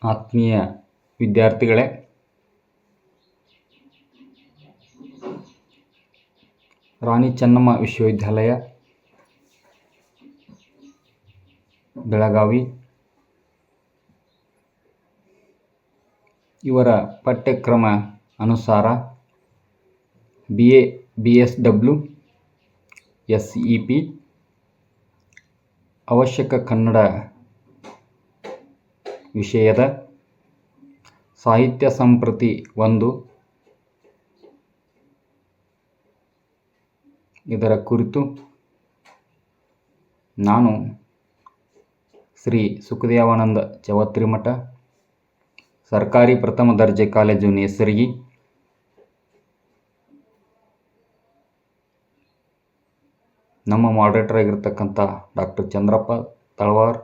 ಆತ್ಮೀಯ ವಿದ್ಯಾರ್ಥಿಗಳೇ, ರಾಣಿ ಚೆನ್ನಮ್ಮ ವಿಶ್ವವಿದ್ಯಾಲಯ ಬೆಳಗಾವಿ ಇವರ ಪಠ್ಯಕ್ರಮ ಅನುಸಾರ BA BSW SEP ಅವಶ್ಯಕ ಕನ್ನಡ ವಿಷಯದ ಸಾಹಿತ್ಯ ಸಂಪ್ರತಿ 1 ಇದರ ಕುರಿತು ನಾನು ಶ್ರೀ ಸುಖದೇವಾನಂದ ಚವತ್ರಿಮಠ ಸರ್ಕಾರಿ ಪ್ರಥಮ ದರ್ಜೆ ಕಾಲೇಜು ನೇಸರಗಿ ನಮ್ಮ ಮಾಡರೇಟರ್ ಆಗಿರ್ತಕ್ಕಂಥ ಡಾಕ್ಟರ್ ಚಂದ್ರಪ್ಪ ತಳವಾರ್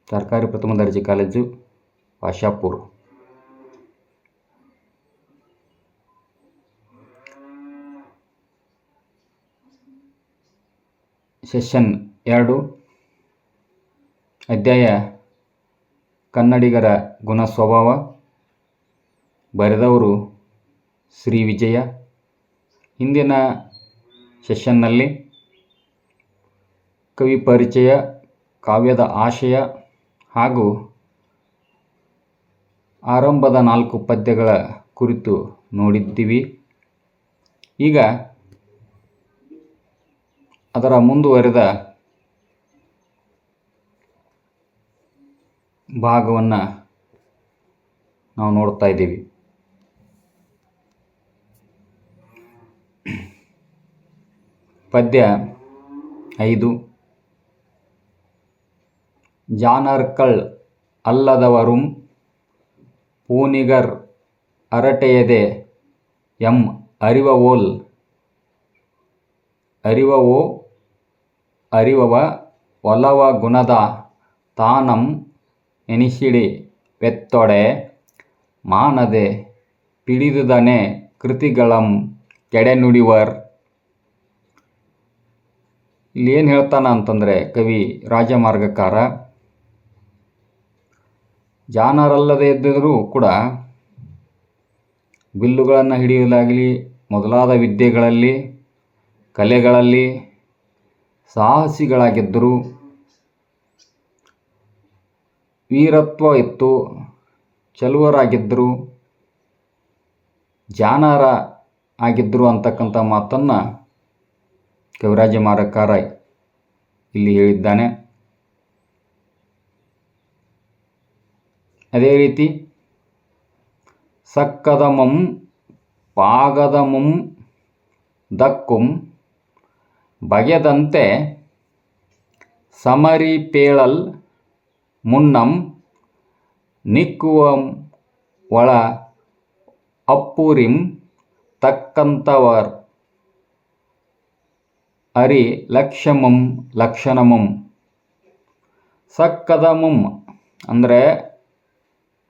ಸರ್ಕಾರಿ ಪ್ರಥಮ ದರ್ಜೆ ಕಾಲೇಜು ಆಶಾಪುರ ಸೆಷನ್ 2 ಅಧ್ಯಾಯ ಕನ್ನಡಿಗರ ಗುಣ ಸ್ವಭಾವ. ಬರೆದವರು ಶ್ರೀ ವಿಜಯ. ಹಿಂದಿನ ಸೆಷನ್ನಲ್ಲಿ ಕವಿ ಪರಿಚಯ, ಕಾವ್ಯದ ಆಶಯ ಹಾಗೂ ಆರಂಭದ 4 ಪದ್ಯಗಳ ಕುರಿತು ನೋಡಿದ್ದೀವಿ. ಈಗ ಅದರ ಮುಂದುವರೆದ ಭಾಗವನ್ನು ನಾವು ನೋಡ್ತಾ ಇದ್ದೀವಿ. ಪದ್ಯ 5. ಜಾನರ್ಕಳ್ ಅಲ್ಲದವರುಂ ಪೂನಿಗರ್ ಅರಟೆಯದೆ ಎಂ ಅರಿವವೋಲ್ ಅರಿವವೋ ಅರಿವವ ಒಲವ ಗುಣದ ತಾನಂ ಎನಿಸಿಡಿ ವೆತ್ತೊಡೆ ಮಾನದೆ ಪಿಡಿದುದನೆ ಕೃತಿಗಳಂ ಕೆಡೆನುಡಿವರ್. ಇಲ್ಲಿ ಏನು ಹೇಳ್ತಾನ ಅಂತಂದರೆ ಕವಿ ರಾಜಮಾರ್ಗಕಾರ ಜಾನರಲ್ಲದೆ ಇದ್ದರೂ ಕೂಡ ಬಿಲ್ಲುಗಳನ್ನು ಹಿಡಿಯಲಾಗಲಿ ಮೊದಲಾದ ವಿದ್ಯೆಗಳಲ್ಲಿ ಕಲೆಗಳಲ್ಲಿ ಸಾಹಸಿಗಳಾಗಿದ್ದರು. ವೀರತ್ವ ಇತ್ತು, ಚಲುವರಾಗಿದ್ದರು, ಜಾನರ ಆಗಿದ್ದರು ಅಂತಕ್ಕಂಥ ಮಾತನ್ನು ಕವಿರಾಜ ಮಾರಕಾರ ಇಲ್ಲಿ ಹೇಳಿದ್ದಾನೆ. ಅದೇ ರೀತಿ ಸಕ್ಕದಮಂ ಪಾಗದಮಂ ದಕ್ಕುಂ ಬಗೆದಂತೆ ಸಮರಿಪೇಳಲ್ ಮುನ್ನಂ ನಿಕ್ಕುವಂ ಒಳ ಅಪ್ಪುರಿಂ ತಕ್ಕಂತವರ್ ಅರಿ ಲಕ್ಷ್ಯಮಂ ಲಕ್ಷಣಮಂ. ಸಕ್ಕದಮಂ ಅಂದರೆ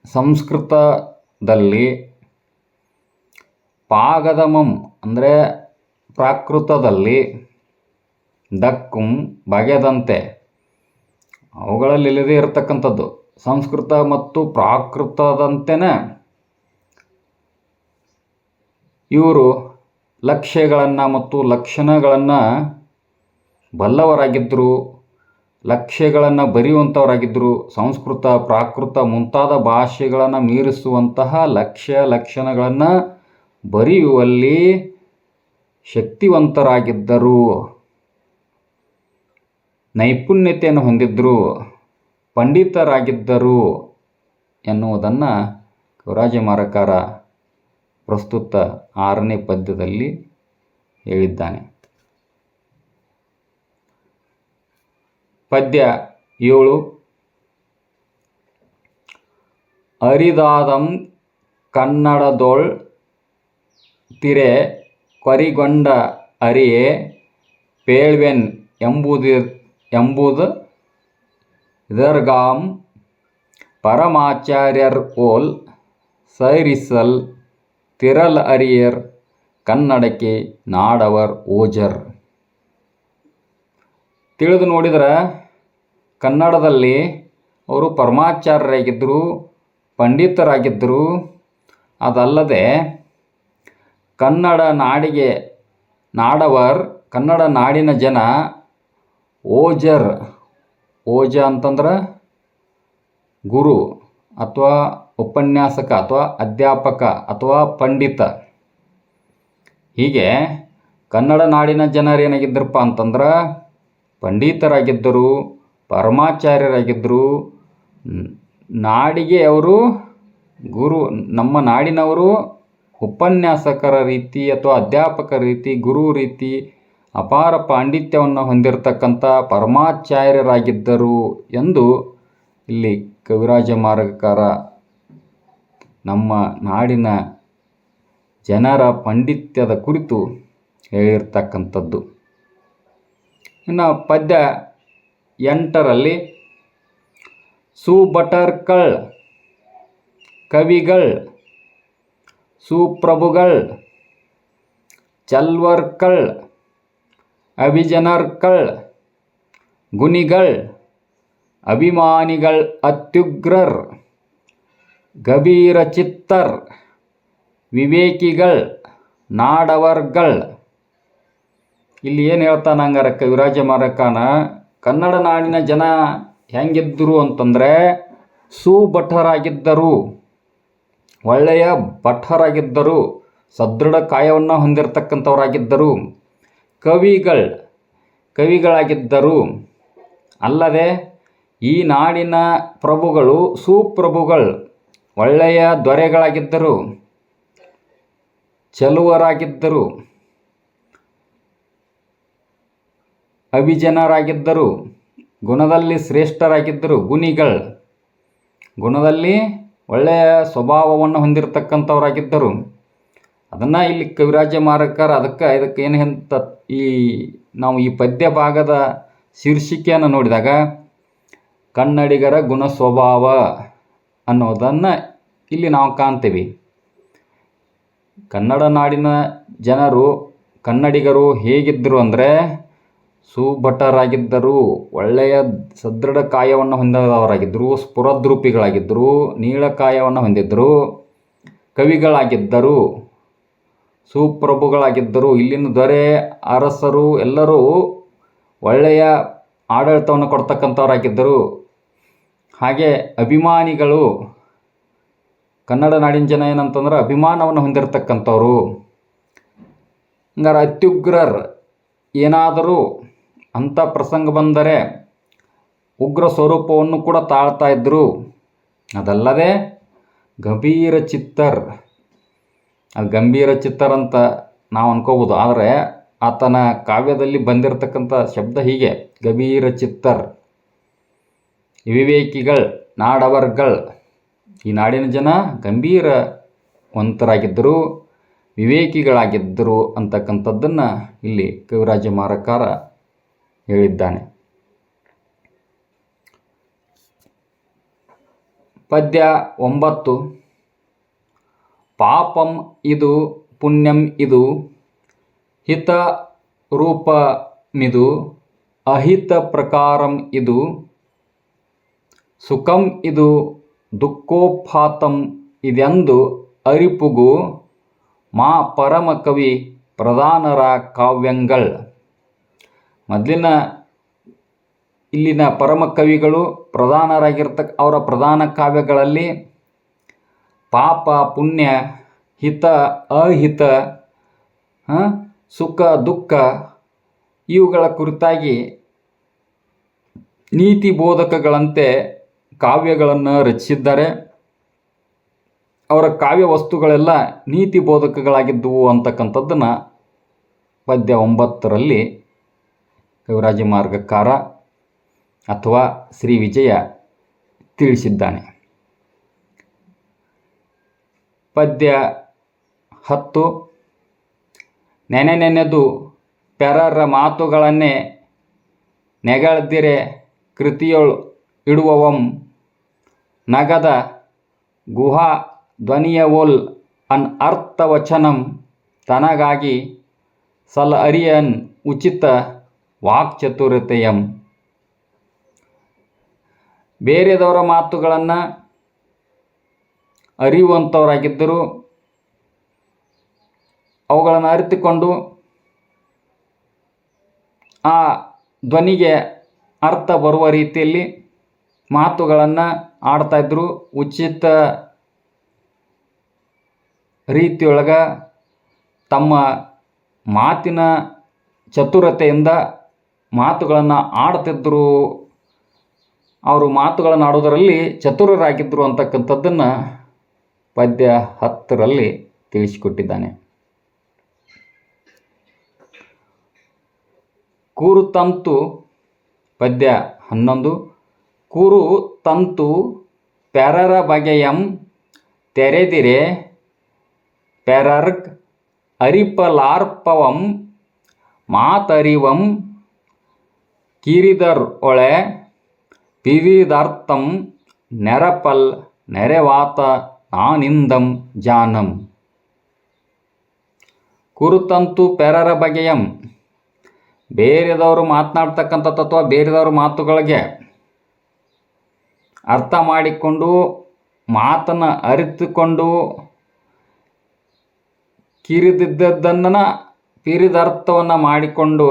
ಸಂಸ್ಕೃತದಲ್ಲಿ, ಪಾಗದಮಂ ಅಂದರೆ ಪ್ರಾಕೃತದಲ್ಲಿ, ದಕ್ಕುಂ ಬಗೆದಂತೆ ಅವುಗಳಲ್ಲಿ ಇಲ್ಲದೇ ಇರತಕ್ಕಂಥದ್ದು. ಸಂಸ್ಕೃತ ಮತ್ತು ಪ್ರಾಕೃತದಂತೆಯೇ ಇವರು ಲಕ್ಷ್ಯಗಳನ್ನು ಮತ್ತು ಲಕ್ಷಣಗಳನ್ನು ಬಲ್ಲವರಾಗಿದ್ದರು, ಲಕ್ಷ್ಯಗಳನ್ನು ಬರೆಯುವಂಥವರಾಗಿದ್ದರು. ಸಂಸ್ಕೃತ ಪ್ರಾಕೃತ ಮುಂತಾದ ಭಾಷೆಗಳನ್ನು ಮೀರಿಸುವಂತಹ ಲಕ್ಷ್ಯ ಲಕ್ಷಣಗಳನ್ನು ಬರೆಯುವಲ್ಲಿ ಶಕ್ತಿವಂತರಾಗಿದ್ದರು, ನೈಪುಣ್ಯತೆಯನ್ನು ಹೊಂದಿದ್ದರು, ಪಂಡಿತರಾಗಿದ್ದರು ಎನ್ನುವುದನ್ನು ಕವಿರಾಜ ಮಾರಕಾರ ಪ್ರಸ್ತುತ 6ನೇ ಪದ್ಯದಲ್ಲಿ ಹೇಳಿದ್ದಾನೆ. ಪದ್ಯ 7. ಅರಿದಾದಂ ಕನ್ನಡದೊಳ್ ತಿರೆ ಕೊರಿಗೊಂಡ ಅರಿಯೇ ಪೇಳ್ವೆನ್ ಎಂಬುದು ಇದರ್ಗಾಂ ಪರಮಾಚಾರ್ಯರ್ ಓಲ್ ಸೈರಿಸಲ್ ತಿರಲ್ ಅರಿಯರ್ ಕನ್ನಡಕ್ಕೆ ನಾಡವರ್ ಓಜರ್. ತಿಳಿದು ನೋಡಿದ್ರೆ ಕನ್ನಡದಲ್ಲಿ ಅವರು ಪರಮಾಚಾರ್ಯರಾಗಿದ್ದರು, ಪಂಡಿತರಾಗಿದ್ದರು. ಅದಲ್ಲದೆ ಕನ್ನಡ ನಾಡಿಗೆ ನಾಡವರ್, ಕನ್ನಡ ನಾಡಿನ ಜನ ಓಜರ್, ಓಜ ಅಂತಂದ್ರೆ ಗುರು ಅಥವಾ ಉಪನ್ಯಾಸಕ ಅಥವಾ ಅಧ್ಯಾಪಕ ಅಥವಾ ಪಂಡಿತ. ಹೀಗೆ ಕನ್ನಡ ನಾಡಿನ ಜನರು ಏನಾಗಿದ್ದರಪ್ಪ ಅಂತಂದ್ರೆ ಪಂಡಿತರಾಗಿದ್ದರು, ಪರಮಾಚಾರ್ಯರಾಗಿದ್ದರು. ನಾಡಿಗೆ ಅವರು ಗುರು, ನಮ್ಮ ನಾಡಿನವರು ಉಪನ್ಯಾಸಕರ ರೀತಿ ಅಥವಾ ಅಧ್ಯಾಪಕರ ರೀತಿ, ಗುರು ರೀತಿ ಅಪಾರ ಪಾಂಡಿತ್ಯವನ್ನು ಹೊಂದಿರತಕ್ಕಂಥ ಪರಮಾಚಾರ್ಯರಾಗಿದ್ದರು ಎಂದು ಇಲ್ಲಿ ಕವಿರಾಜ ಮಾರ್ಗಕಾರ ನಮ್ಮ ನಾಡಿನ ಜನರ ಪಾಂಡಿತ್ಯದ ಕುರಿತು ಹೇಳಿರ್ತಕ್ಕಂಥದ್ದು. ಇನ್ನು ಪದ್ಯ 8ರಲ್ಲಿ ಸುಭಟರ್ಗಳ್, ಕವಿಗಳ್, ಸುಪ್ರಭುಗಳ್, ಚಲ್ವರ್ಗಳ್, ಅಭಿಜನರ್ಗಳ್, ಗುಣಿಗಳ್, ಅಭಿಮಾನಿಗಳ್, ಅತ್ಯುಗ್ರರ್, ಗಭೀರಚಿತ್ತರ್, ವಿವೇಕಿಗಳ್, ನಾಡವರ್ಗಳ್. ಇಲ್ಲಿ ಏನು ಹೇಳ್ತಾನೆ ಹಂಗಾರೆ ಕವಿರಾಜ ಮಾರಕಾನ, ಕನ್ನಡ ನಾಡಿನ ಜನ ಹೆಂಗಿದ್ದರು ಅಂತಂದರೆ ಸುಭಟರಾಗಿದ್ದರು, ಒಳ್ಳೆಯ ಭಟರಾಗಿದ್ದರು, ಸದೃಢ ಕಾಯವನ್ನು ಹೊಂದಿರತಕ್ಕಂಥವರಾಗಿದ್ದರು. ಕವಿಗಳಾಗಿದ್ದರು. ಅಲ್ಲದೆ ಈ ನಾಡಿನ ಪ್ರಭುಗಳು ಸುಪ್ರಭುಗಳು, ಒಳ್ಳೆಯ ದೊರೆಗಳಾಗಿದ್ದರು, ಚಲುವರಾಗಿದ್ದರು, ಅಭಿಜನರಾಗಿದ್ದರು, ಗುಣದಲ್ಲಿ ಶ್ರೇಷ್ಠರಾಗಿದ್ದರು. ಗುಣದಲ್ಲಿ ಒಳ್ಳೆಯ ಸ್ವಭಾವವನ್ನು ಹೊಂದಿರತಕ್ಕಂಥವರಾಗಿದ್ದರು. ಅದನ್ನು ಇಲ್ಲಿ ಕವಿರಾಜ ಮಾರಕರ ಇದಕ್ಕೆ ಏನು ಅಂತ ನಾವು ಈ ಪದ್ಯ ಭಾಗದ ಶೀರ್ಷಿಕೆಯನ್ನು ನೋಡಿದಾಗ ಕನ್ನಡಿಗರ ಗುಣ ಸ್ವಭಾವ ಅನ್ನೋದನ್ನು ಇಲ್ಲಿ ನಾವು ಕಾಣ್ತೀವಿ. ಕನ್ನಡ ನಾಡಿನ ಜನರು, ಕನ್ನಡಿಗರು ಹೇಗಿದ್ದರು ಅಂದರೆ ಸುಭಟರಾಗಿದ್ದರು, ಒಳ್ಳೆಯ ಸದೃಢ ಕಾಯವನ್ನು ಹೊಂದಿದವರಾಗಿದ್ದರು, ಸ್ಫುರದ್ರೂಪಿಗಳಾಗಿದ್ದರು, ನೀಳಕಾಯವನ್ನು ಹೊಂದಿದ್ದರು, ಕವಿಗಳಾಗಿದ್ದರು, ಸುಪ್ರಭುಗಳಾಗಿದ್ದರು. ಇಲ್ಲಿನ ದೊರೆ, ಅರಸರು ಎಲ್ಲರೂ ಒಳ್ಳೆಯ ಆಡಳಿತವನ್ನು ಕೊಡ್ತಕ್ಕಂಥವರಾಗಿದ್ದರು. ಹಾಗೆ ಅಭಿಮಾನಿಗಳು, ಕನ್ನಡ ನಾಡಿನ ಜನ ಏನಂತಂದ್ರೆ ಅಭಿಮಾನವನ್ನು ಹೊಂದಿರತಕ್ಕಂಥವ್ರು. ಹಂಗಾರೆ ಅತ್ಯುಗ್ರರ್, ಏನಾದರೂ ಅಂಥ ಪ್ರಸಂಗ ಬಂದರೆ ಉಗ್ರ ಸ್ವರೂಪವನ್ನು ಕೂಡ ತಾಳ್ತಾ ಇದ್ದರು. ಅದಲ್ಲದೆ ಗಂಭೀರ ಚಿತ್ತರ್, ಅದು ಗಂಭೀರ ಚಿತ್ತರ್ ಅಂತ ನಾವು ಅನ್ಕೋಬೋದು, ಆದರೆ ಆತನ ಕಾವ್ಯದಲ್ಲಿ ಬಂದಿರತಕ್ಕಂಥ ಶಬ್ದ ಹೀಗೆ, ಗಂಭೀರ ಚಿತ್ತರ್. ವಿವೇಕಿಗಳ್, ನಾಡವರ್ಗಳ್, ಈ ನಾಡಿನ ಜನ ಗಂಭೀರವಂತರಾಗಿದ್ದರು, ವಿವೇಕಿಗಳಾಗಿದ್ದರು ಅಂತಕ್ಕಂಥದ್ದನ್ನು ಇಲ್ಲಿ ಕವಿರಾಜ ಮಾರಕಾರ ಹೇಳಿದ್ದಾನೆ. ಪದ್ಯ 9. ಪಾಪಂ ಇದು ಪುಣ್ಯಂ ಇದು, ಹಿತ ರೂಪಮಿದು, ಅಹಿತ ಪ್ರಕಾರಂ ಇದು, ಸುಖಂ ಇದು ದುಃಖೋಪಾತಂ ಇದೆಂದು ಅರಿಪುಗು ಮಾ ಪರಮ ಕವಿ ಪ್ರಧಾನರ ಕಾವ್ಯಂಗಳ್. ಇಲ್ಲಿನ ಪರಮ ಕವಿಗಳು ಅವರ ಪ್ರಧಾನ ಕಾವ್ಯಗಳಲ್ಲಿ ಪಾಪ ಪುಣ್ಯ, ಹಿತ ಅಹಿತ, ಸುಖ ದುಃಖ ಇವುಗಳ ಕುರಿತಾಗಿ ನೀತಿ ಬೋಧಕಗಳಂತೆ ಕಾವ್ಯಗಳನ್ನು ರಚಿಸಿದ್ದಾರೆ. ಅವರ ಕಾವ್ಯ ವಸ್ತುಗಳೆಲ್ಲ ನೀತಿ ಬೋಧಕಗಳಾಗಿದ್ದುವು ಅಂತಕ್ಕಂಥದ್ದನ್ನು ಪದ್ಯ 9ರಲ್ಲಿ ಕವಿರಾಜ ಮಾರ್ಗಕಾರ ಅಥವಾ ಶ್ರೀ ವಿಜಯ ತಿಳಿಸಿದ್ದಾನೆ. ಪದ್ಯ 10. ನೆನೆದು ಪೆರರ ಮಾತುಗಳನ್ನೇ ನೆಗಳ್ದಿರೆ ಕೃತಿಯೊಳ್ ಇಡುವವಂ, ನಗದ ಗುಹಾ ಧ್ವನಿಯವೊಲ್ ಅನ್ ಅರ್ಥವಚನಂ, ತನಗಾಗಿ ಸಲ ಅರಿಯನ್ ಉಚಿತ ವಾಕ್ಚತುರತೆಯಂ. ಬೇರೆದವರ ಮಾತುಗಳನ್ನು ಅರಿಯುವಂಥವರಾಗಿದ್ದರು. ಅವುಗಳನ್ನು ಅರಿತುಕೊಂಡು ಆ ಧ್ವನಿಗೆ ಅರ್ಥ ಬರುವ ರೀತಿಯಲ್ಲಿ ಮಾತುಗಳನ್ನು ಆಡ್ತಾಯಿದ್ರು. ಉಚಿತ ರೀತಿಯೊಳಗೆ ತಮ್ಮ ಮಾತಿನ ಚತುರತೆಯಿಂದ ಮಾತುಗಳನ್ನು ಆಡ್ತಿದ್ದರು. ಅವರು ಮಾತುಗಳನ್ನು ಆಡೋದರಲ್ಲಿ ಚತುರರಾಗಿದ್ದರು ಅಂತಕ್ಕಂಥದ್ದನ್ನು ಪದ್ಯ 10ರಲ್ಲಿ ತಿಳಿಸಿಕೊಟ್ಟಿದ್ದಾನೆ. ಕೂರುತಂತು ಪದ್ಯ 11. ಕೂರು ತಂತು ಪೆರರ ಬಗೆಯಂ ತೆರೆದಿರೆ ಪೆರರ್ಗ್ ಅರಿಪಲಾರ್ಪವಂ ಮಾತರಿವಂ ಕಿರಿದರ್ ಒಳೆ ಪಿರಿದರ್ಥಂ ನೆರಪಲ್ ನೆರೆವಾತ ನಾನಿಂದಂ ಜಾನಂ. ಕುರುತಂತು ಪೆರರ ಬಗೆಯಂ, ಬೇರೆದವರು ಮಾತನಾಡ್ತಕ್ಕಂಥ ತತ್ವ ಬೇರೆದವ್ರ ಮಾತುಗಳಿಗೆ ಅರ್ಥ ಮಾಡಿಕೊಂಡು ಮಾತನ್ನು ಅರಿತುಕೊಂಡು ಕಿರಿದಿದ್ದದ್ದನ್ನು ಪಿರಿದರ್ಥವನ್ನು ಮಾಡಿಕೊಂಡು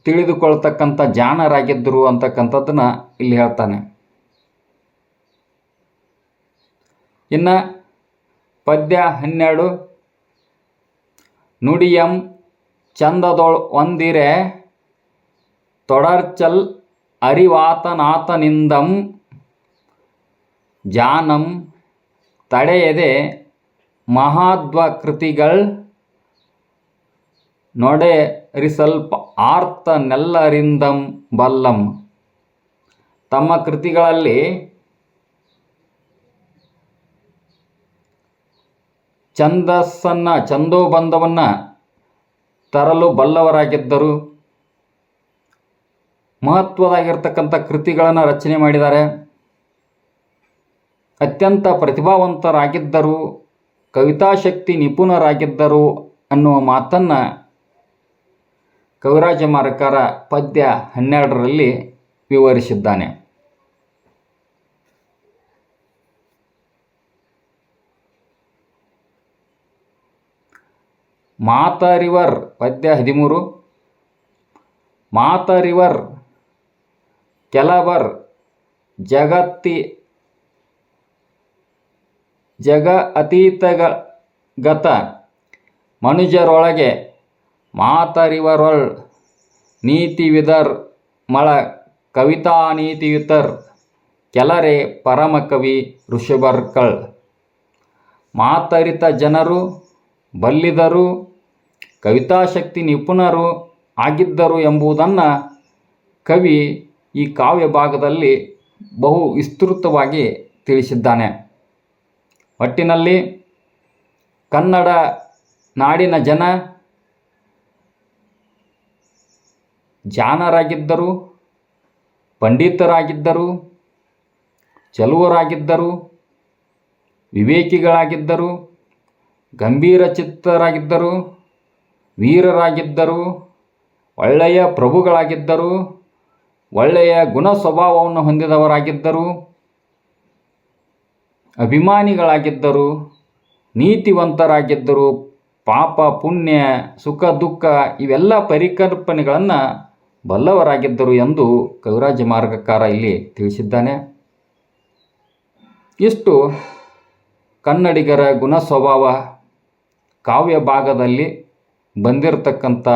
ತಿಳಿದುಕೊಳ್ತಕ್ಕಂಥ ಜಾಣರಾಗಿದ್ದರು ಅಂತಕ್ಕಂಥದ್ದನ್ನು ಇಲ್ಲಿ ಹೇಳ್ತಾನೆ. ಇನ್ನು ಪದ್ಯ 12. ನುಡಿಯಂ ಚಂದದೊಳ್ ಒಂದಿರೆ ತೊಡರ್ಚಲ್ ಅರಿವಾತನಾತನಿಂದಂ ಜಾನಂ ತಡೆಯದೆ ಮಹಾದ್ವ ಕೃತಿಗಳ್ ನೊಡೆರಿಸಲ್ಪ ಆರ್ತನೆಲ್ಲರಿಂದಂ ಬಲ್ಲಂ. ತಮ್ಮ ಕೃತಿಗಳಲ್ಲಿ ಛಂದೋಬಂಧವನ್ನು ತರಲು ಬಲ್ಲವರಾಗಿದ್ದರು. ಮಹತ್ವದಾಗಿರ್ತಕ್ಕಂಥ ಕೃತಿಗಳನ್ನು ರಚನೆ ಮಾಡಿದ್ದಾರೆ. ಅತ್ಯಂತ ಪ್ರತಿಭಾವಂತರಾಗಿದ್ದರು, ಕವಿತಾಶಕ್ತಿ ನಿಪುಣರಾಗಿದ್ದರು ಅನ್ನುವ ಮಾತನ್ನು ಕವಿರಾಜ ಮಾರ್ಗಕಾರ ಪದ್ಯ 12ರಲ್ಲಿ ವಿವರಿಸಿದ್ದಾನೆ. ಮಾತರಿವರ್ ಪದ್ಯ 13. ಮಾತರಿವರ್ ಕೆಲವರ್ ಜಗ ಅತೀತಗತ ಮನುಜರೊಳಗೆ ಮಾತರಿವರೊಳ್ ನೀತಿವಿದರ್ ಮಳ ಕವಿತಾನೀತಿಯುತರ್ ಕೆಲರೆ ಪರಮಕವಿ ಋಷಭರ್ಕಳ್. ಮಾತರಿತ ಜನರು ಬಲ್ಲಿದರು, ಕವಿತಾಶಕ್ತಿ ನಿಪುಣರು ಆಗಿದ್ದರು ಎಂಬುದನ್ನು ಕವಿ ಈ ಕಾವ್ಯ ಭಾಗದಲ್ಲಿ ಬಹು ವಿಸ್ತೃತವಾಗಿ ತಿಳಿಸಿದ್ದಾನೆ. ಒಟ್ಟಿನಲ್ಲಿ ಕನ್ನಡ ನಾಡಿನ ಜನ ಜಾಣರಾಗಿದ್ದರು, ಪಂಡಿತರಾಗಿದ್ದರು, ಚಲುವರಾಗಿದ್ದರು, ವಿವೇಕಿಗಳಾಗಿದ್ದರು, ಗಂಭೀರ ಚಿತ್ತರಾಗಿದ್ದರು, ವೀರರಾಗಿದ್ದರು, ಒಳ್ಳೆಯ ಪ್ರಭುಗಳಾಗಿದ್ದರು, ಒಳ್ಳೆಯ ಗುಣ ಸ್ವಭಾವವನ್ನು ಹೊಂದಿದವರಾಗಿದ್ದರು, ಅಭಿಮಾನಿಗಳಾಗಿದ್ದರು, ನೀತಿವಂತರಾಗಿದ್ದರು. ಪಾಪ ಪುಣ್ಯ ಸುಖ ದುಃಖ ಇವೆಲ್ಲ ಪರಿಕಲ್ಪನೆಗಳನ್ನು ಬಲ್ಲವರಾಗಿದ್ದರು ಎಂದು ಕವಿರಾಜ ಮಾರ್ಗಕಾರ ಇಲ್ಲಿ ತಿಳಿಸಿದ್ದಾನೆ. ಇಷ್ಟು ಕನ್ನಡಿಗರ ಗುಣ ಸ್ವಭಾವ ಕಾವ್ಯ ಭಾಗದಲ್ಲಿ ಬಂದಿರತಕ್ಕಂಥ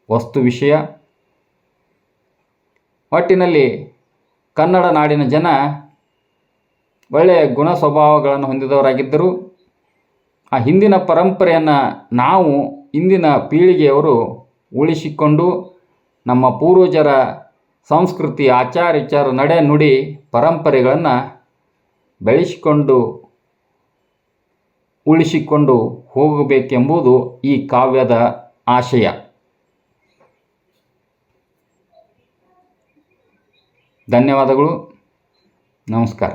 ವಸ್ತು ವಿಷಯ. ಒಟ್ಟಿನಲ್ಲಿ ಕನ್ನಡ ನಾಡಿನ ಜನ ಒಳ್ಳೆಯ ಗುಣ ಸ್ವಭಾವಗಳನ್ನು ಹೊಂದಿದವರಾಗಿದ್ದರು. ಆ ಹಿಂದಿನ ಪರಂಪರೆಯನ್ನು ನಾವು ಇಂದಿನ ಪೀಳಿಗೆಯವರು ಉಳಿಸಿಕೊಂಡು ನಮ್ಮ ಪೂರ್ವಜರ ಸಂಸ್ಕೃತಿ ಆಚಾರ ವಿಚಾರ ನಡೆ ನುಡಿ ಪರಂಪರೆಗಳನ್ನು ಬೆಳೆಸಿಕೊಂಡು ಉಳಿಸಿಕೊಂಡು ಹೋಗಬೇಕೆಂಬುದು ಈ ಕಾವ್ಯದ ಆಶಯ. ಧನ್ಯವಾದಗಳು. ನಮಸ್ಕಾರ.